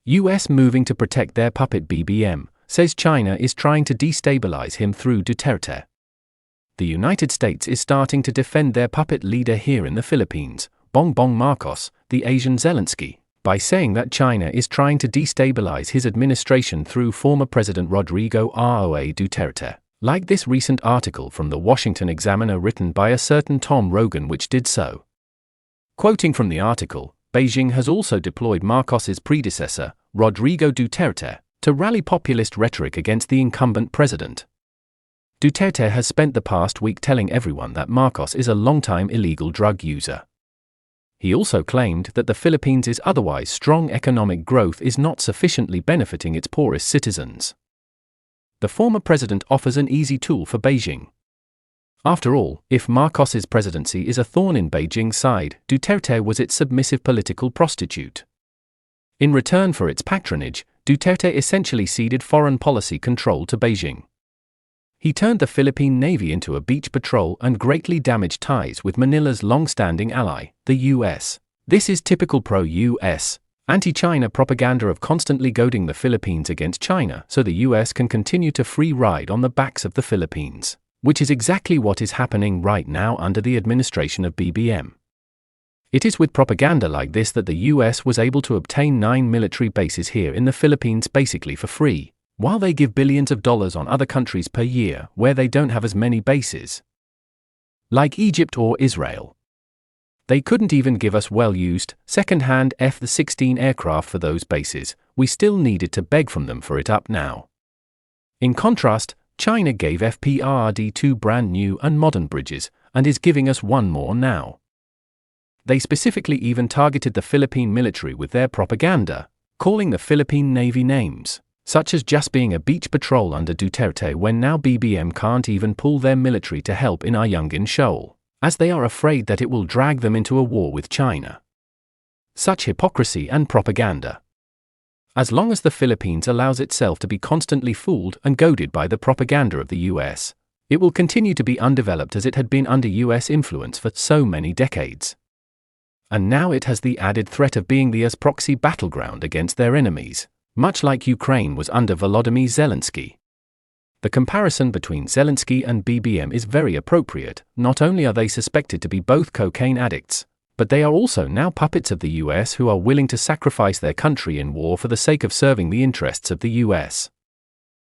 US moving to protect their puppet BBM, says China is trying to destabilize him through Duterte. The United States is starting to defend their puppet leader here in the Philippines, bongbongmarcos, the Asian Zelensky, by saying that China is trying to destabilize his administration through former President Rodrigo Duterte, like this recent article from the Washington Examiner written by a certain tomrogan which did so. Quoting from the article, Beijing has also deployed Marcos's predecessor, Rodrigo Duterte, to rally populist rhetoric against the incumbent president. Duterte has spent the past week telling everyone that Marcos is a long-time illegal drug user. He also claimed that the Philippines' otherwise strong economic growth is not sufficiently benefiting its poorest citizens. The former president offers an easy tool for Beijing. After all, if Marcos's presidency is a thorn in Beijing's side, Duterte was its submissive political prostitute. In return for its patronage, Duterte essentially ceded foreign policy control to Beijing. He turned the Philippine Navy into a beach patrol and greatly damaged ties with Manila's long-standing ally, the US. This is typical pro-US, anti-China propaganda of constantly goading the Philippines against China so the US can continue to free ride on the backs of the Philippines, which is exactly what is happening right now under the administration of BBM. It is with propaganda like this that the US was able to obtain 9 military bases here in the Philippines basically for free, while they give billions of dollars on other countries per year where they don't have as many bases. Like Egypt or Israel. They couldn't even give us well-used, second-hand F-16 aircraft for those bases, we still needed to beg from them for it up now. In contrast, China gave FPRRD 2 brand new and modern bridges, and is giving us one more now. They specifically even targeted the Philippine military with their propaganda, calling the Philippine Navy names, such as just being a beach patrol under Duterte when now BBM can't even pull their military to help in Ayunginshoal, as they are afraid that it will drag them into a war with China. Such hypocrisy and propaganda. As long as the Philippines allows itself to be constantly fooled and goaded by the propaganda of the US, it will continue to be undeveloped as it had been under US influence for so many decades. And now it has the added threat of being the US proxy battleground against their enemies, much like Ukraine was under Volodymyr Zelensky. The comparison between Zelensky and BBM is very appropriate. Not only are they suspected to be both cocaine addicts, but they are also now puppets of the US who are willing to sacrifice their country in war for the sake of serving the interests of the US.